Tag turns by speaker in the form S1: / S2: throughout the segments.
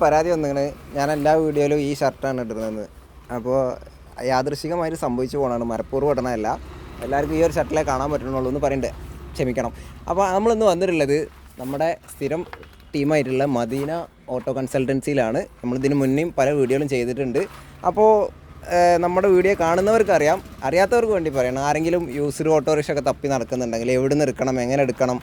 S1: പരാതി വന്നിങ്ങനെ ഞാൻ എല്ലാ വീഡിയോയിലും ഈ ഷർട്ടാണ് ഇടുന്നത്. അപ്പോൾ യാദൃശികമായിട്ട് സംഭവിച്ചു പോകണമാണ്, മനഃപൂർവ്വം ഇടണമല്ല. എല്ലാവർക്കും ഈ ഒരു ഷർട്ടിലേ കാണാൻ പറ്റണുള്ളൂ എന്ന് പറയണ്ടേ, ക്ഷമിക്കണം. അപ്പോൾ നമ്മളിന്ന് വന്നിട്ടുള്ളത് നമ്മുടെ സ്ഥിരം ടീമായിട്ടുള്ള മദീന ഓട്ടോ കൺസൾട്ടൻസിയിലാണ്. നമ്മളിതിന് മുന്നേയും പല വീഡിയോകളും ചെയ്തിട്ടുണ്ട്. അപ്പോൾ നമ്മുടെ വീഡിയോ കാണുന്നവർക്കറിയാം, അറിയാത്തവർക്ക് വേണ്ടി പറയണം. ആരെങ്കിലും യൂസ്ഡ് ഓട്ടോറിക്ഷ ഒക്കെ തപ്പി നടക്കുന്നുണ്ടെങ്കിൽ എവിടെ നിന്ന് എടുക്കണം, എങ്ങനെ എടുക്കണം,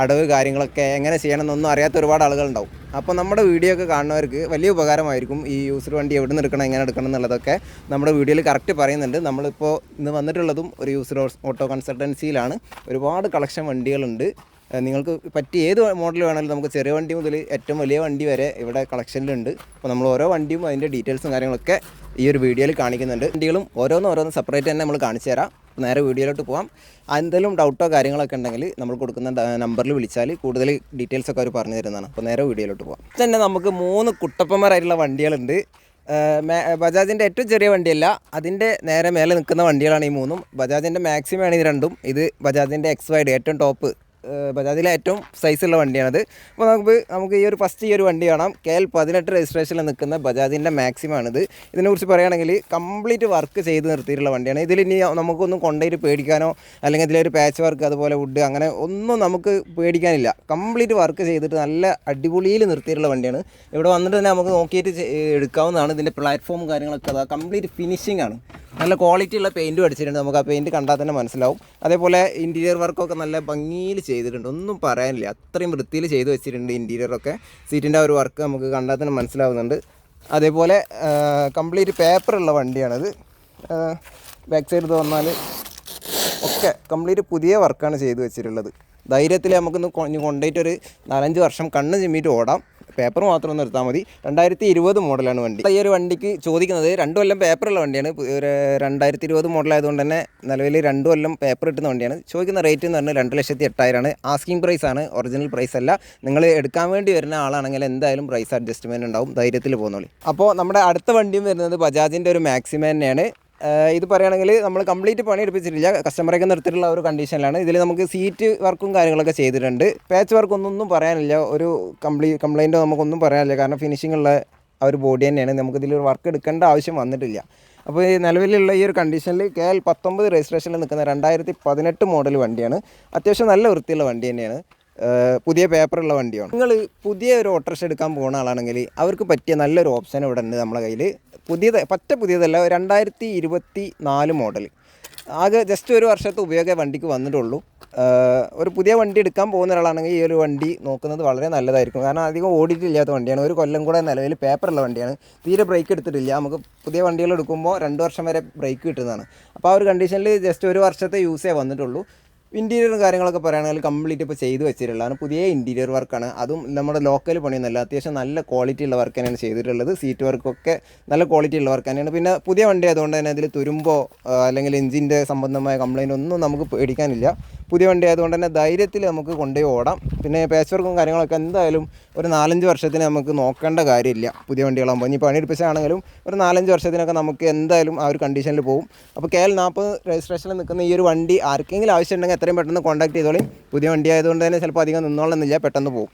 S1: അടവ് കാര്യങ്ങളൊക്കെ എങ്ങനെ ചെയ്യണം എന്നൊന്നും അറിയാത്ത ഒരുപാട് ആളുകളുണ്ടാവും. അപ്പോൾ നമ്മുടെ വീഡിയോ ഒക്കെ കാണുന്നവർക്ക് വലിയ ഉപകാരമായിരിക്കും. ഈ യൂസ്ഡ് വണ്ടി എവിടെ നിന്ന് എടുക്കണം, എങ്ങനെ എടുക്കണം എന്നുള്ളതൊക്കെ നമ്മുടെ വീഡിയോയിൽ കറക്റ്റ് പറയുന്നുണ്ട്. നമ്മളിപ്പോൾ ഇന്ന് വന്നിട്ടുള്ളതും ഒരു യൂസ്ഡ് ഓട്ടോ കൺസൾട്ടൻസിയിലാണ്. ഒരുപാട് കളക്ഷൻ വണ്ടികളുണ്ട്. നിങ്ങൾക്ക് പറ്റിയ ഏത് മോഡൽ വേണമെങ്കിലും നമുക്ക് ചെറിയ വണ്ടി മുതൽ ഏറ്റവും വലിയ വണ്ടി വരെ ഇവിടെ കളക്ഷനിലുണ്ട്. അപ്പോൾ നമ്മൾ ഓരോ വണ്ടിയും അതിൻ്റെ ഡീറ്റെയിൽസും കാര്യങ്ങളൊക്കെ ഈ ഒരു വീഡിയോയിൽ കാണിക്കുന്നുണ്ട്. വണ്ടികളും ഓരോന്ന് സെപ്പറേറ്റ് തന്നെ നമ്മൾ കാണിച്ചു തരാം. നേരെ വീഡിയോയിലോട്ട് പോകാം. എന്തെങ്കിലും ഡൗട്ടോ കാര്യങ്ങളൊക്കെ ഉണ്ടെങ്കിൽ നമ്മൾ കൊടുക്കുന്ന നമ്പറിൽ വിളിച്ചാൽ കൂടുതൽ ഡീറ്റെയിൽസൊക്കെ അവർ പറഞ്ഞു തരുന്നതാണ്. അപ്പോൾ നേരെ വീഡിയോയിലോട്ട് പോകാം. തന്നെ നമുക്ക് 3 കുട്ടപ്പന്മാരായിട്ടുള്ള വണ്ടികളുണ്ട്. ബജാജിൻ്റെ ഏറ്റവും ചെറിയ വണ്ടിയല്ല, അതിൻ്റെ നേരെ മേലെ നിൽക്കുന്ന വണ്ടികളാണ് ഈ 3. ബജാജിൻ്റെ മാക്സിമം ആണ് ഇത് 2. ഇത് ബജാജിൻ്റെ XYD ഏറ്റവും ടോപ്പ്, ബജാജിലെ ഏറ്റവും സൈസുള്ള വണ്ടിയാണത്. അപ്പോൾ നമുക്ക് ഈ ഒരു വണ്ടി കാണാം. KL 18 രജിസ്ട്രേഷനിൽ നിൽക്കുന്ന ബജാജിൻ്റെ മാക്സിമാണിത്. ഇതിനെക്കുറിച്ച് പറയുകയാണെങ്കിൽ കംപ്ലീറ്റ് വർക്ക് ചെയ്ത് നിർത്തിയിട്ടുള്ള വണ്ടിയാണ്. ഇതിലിനി നമുക്കൊന്നും കൊണ്ടുപോയിട്ട് പേടിക്കാനോ അല്ലെങ്കിൽ ഇതിലൊരു പാച്ച് വർക്ക് അതുപോലെ വുഡ് അങ്ങനെ ഒന്നും നമുക്ക് പേടിക്കാനില്ല. കംപ്ലീറ്റ് വർക്ക് ചെയ്തിട്ട് നല്ല അടിപൊളിയിൽ നിർത്തിയിട്ടുള്ള വണ്ടിയാണ്. ഇവിടെ വന്നിട്ട് തന്നെ നമുക്ക് നോക്കിയിട്ട് എടുക്കാവുന്നതാണ്. ഇതിൻ്റെ പ്ലാറ്റ്ഫോമും കാര്യങ്ങളൊക്കെ അതാ കംപ്ലീറ്റ് ഫിനിഷിംഗ് ആണ്. നല്ല ക്വാളിറ്റി ഉള്ള പെയിൻറ്റും അടിച്ചിട്ടുണ്ട്. നമുക്ക് ആ പെയിൻറ്റ് കണ്ടാൽ തന്നെ മനസ്സിലാവും. അതേപോലെ ഇൻറ്റീരിയർ വർക്കൊക്കെ നല്ല ഭംഗിയിൽ ചെയ്തിട്ടുണ്ട്, ഒന്നും പറയാനില്ല. അത്രയും വൃത്തിയിൽ ചെയ്ത് വെച്ചിട്ടുണ്ട് ഇൻറ്റീരിയറൊക്കെ. സീറ്റിൻ്റെ ഒരു വർക്ക് നമുക്ക് കണ്ടാൽ തന്നെ മനസ്സിലാവുന്നുണ്ട്. അതേപോലെ കംപ്ലീറ്റ് പേപ്പറുള്ള വണ്ടിയാണത്. ബാക്ക് സൈഡ് വന്നാൽ ഒക്കെ കംപ്ലീറ്റ് പുതിയ വർക്കാണ് ചെയ്ത് വെച്ചിട്ടുള്ളത്. ധൈര്യത്തിൽ നമുക്കൊന്ന് കൊണ്ടുപോയിട്ടൊരു 4-5 വർഷം കണ്ണ് ചിമ്മിയിട്ട് ഓടാം. പേപ്പർ മാത്രം ഒന്ന് എടുത്താൽ മതി. 2020 മോഡലാണ് വണ്ടി. ഈ ഒരു വണ്ടിക്ക് ചോദിക്കുന്നത് 2 കൊല്ലം പേപ്പറുള്ള വണ്ടിയാണ്. 2020 മോഡലായതുകൊണ്ട് തന്നെ നിലവിൽ 2 കൊല്ലം പേപ്പർ കിട്ടുന്ന വണ്ടിയാണ്. ചോദിക്കുന്ന റേറ്റ് എന്ന് പറഞ്ഞാൽ 2,08,000 ആസ്കിംഗ് പ്രൈസാണ്, ഒറിജിനൽ പ്രൈസ് അല്ല. നിങ്ങൾ എടുക്കാൻ വേണ്ടി വരുന്ന ആളാണെങ്കിൽ എന്തായാലും പ്രൈസ് അഡ്ജസ്റ്റ്മെൻറ്റ് ഉണ്ടാവും. ധൈര്യത്തിൽ പോകുന്നോളി. അപ്പോൾ നമ്മുടെ അടുത്ത വണ്ടിയും വരുന്നത് ബജാജിൻ്റെ ഒരു മാക്സിമ തന്നെയാണ്. ഇത് പറയുകയാണെങ്കിൽ നമ്മൾ കംപ്ലീറ്റ് പണി എടുപ്പിച്ചിട്ടില്ല, കസ്റ്റമറൊക്കെ നിർത്തിയിട്ടുള്ള ഒരു കണ്ടീഷനിലാണ്. ഇതിൽ നമുക്ക് സീറ്റ് വർക്കും കാര്യങ്ങളൊക്കെ ചെയ്തിട്ടുണ്ട്. പാച്ച് വർക്കൊന്നും പറയാനില്ല, ഒരു കംപ്ലൈൻറ്റോ നമുക്കൊന്നും പറയാനില്ല. കാരണം ഫിനിഷിംഗ് ഉള്ള ആ ഒരു ബോഡി തന്നെയാണ്. നമുക്കിതിൽ വർക്ക് എടുക്കേണ്ട ആവശ്യം വന്നിട്ടില്ല. അപ്പോൾ ഈ നിലവിലുള്ള ഈ ഒരു കണ്ടീഷനിൽ KL 19 രജിസ്ട്രേഷനിൽ നിൽക്കുന്ന 2018 മോഡൽ വണ്ടിയാണ്. അത്യാവശ്യം നല്ല വൃത്തിയുള്ള വണ്ടി തന്നെയാണ്. പുതിയ പേപ്പറുള്ള വണ്ടിയാണ്. നിങ്ങൾ പുതിയ ഒരു ഓട്ടോറിക്ഷ എടുക്കാൻ പോകുന്ന ആളാണെങ്കിൽ അവർക്ക് പറ്റിയ നല്ലൊരു ഓപ്ഷൻ ഇവിടെ ഉണ്ട് നമ്മളെ കയ്യിൽ. പുതിയതല്ല, 2024 മോഡൽ. ആകെ ജസ്റ്റ് 1 വർഷത്തെ ഉപയോഗം വണ്ടിക്ക് വന്നിട്ടുള്ളൂ. ഒരു പുതിയ വണ്ടി എടുക്കാൻ പോകുന്ന ഒരാളാണെങ്കിൽ ഈ ഒരു വണ്ടി നോക്കുന്നത് വളരെ നല്ലതായിരിക്കും. കാരണം അധികം ഓടിയിട്ടില്ലാത്ത വണ്ടിയാണ്. 1 കൊല്ലം കൂടെ നിലവിൽ പേപ്പറുള്ള വണ്ടിയാണ്. തീരെ ബ്രേക്ക് എടുത്തിട്ടില്ല. നമുക്ക് പുതിയ വണ്ടികൾ എടുക്കുമ്പോൾ 2 വർഷം വരെ ബ്രേക്ക് കിട്ടുന്നതാണ്. അപ്പോൾ ആ ഒരു കണ്ടീഷനിൽ ജസ്റ്റ് 1 വർഷത്തെ യൂസേ വന്നിട്ടുള്ളൂ. ഇൻറ്റീരിയറും കാര്യങ്ങളൊക്കെ പറയുകയാണെങ്കിൽ കംപ്ലീറ്റ് ഇപ്പോൾ ചെയ്ത് വെച്ചിട്ടുള്ളതാണ്. പുതിയ ഇൻറ്റീരിയർ വർക്കാണ്. അതും നമ്മുടെ ലോക്കൽ പണിയൊന്നുമല്ല, അത്യാവശ്യം നല്ല ക്വാളിറ്റി ഉള്ള വർക്ക് തന്നെയാണ് ചെയ്തിട്ടുള്ളത്. സീറ്റ് വർക്കൊക്കെ നല്ല ക്വാളിറ്റി ഉള്ള വർക്ക് തന്നെയാണ്. പിന്നെ പുതിയ വണ്ടി ആയതുകൊണ്ട് തന്നെ അതിൽ തുരുമ്പോ അല്ലെങ്കിൽ എഞ്ചിൻ്റെ സംബന്ധമായ കംപ്ലയിൻ്റ് ഒന്നും നമുക്ക് പേടിക്കാനില്ല. പുതിയ വണ്ടി ആയതുകൊണ്ട് തന്നെ ധൈര്യത്തിൽ നമുക്ക് കൊണ്ടുപോയി ഓടാം. പിന്നെ പാച്ച് വർക്കും കാര്യങ്ങളൊക്കെ എന്തായാലും ഒരു 4-5 വർഷത്തിന് നമുക്ക് നോക്കേണ്ട കാര്യമില്ല. പുതിയ വണ്ടികളാകുമ്പോൾ ഇനി പണിയെടുപ്പിച്ചാണെങ്കിലും ഒരു 4-5 വർഷത്തിനൊക്കെ നമുക്ക് എന്തായാലും ആ ഒരു കണ്ടീഷനിൽ പോകും. അപ്പോൾ KL 40 രജിസ്ട്രേഷനിൽ നിൽക്കുന്ന ഈ ഒരു വണ്ടി ആർക്കെങ്കിലും ആവശ്യമുണ്ടെങ്കിൽ എത്രയും പെട്ടെന്ന് കോൺടാക്ട് ചെയ്തോളി. പുതിയ വണ്ടി ആയതുകൊണ്ട് തന്നെ ചിലപ്പോൾ അധികം നിന്നോളണമെന്നില്ല, പെട്ടെന്ന് പോകും.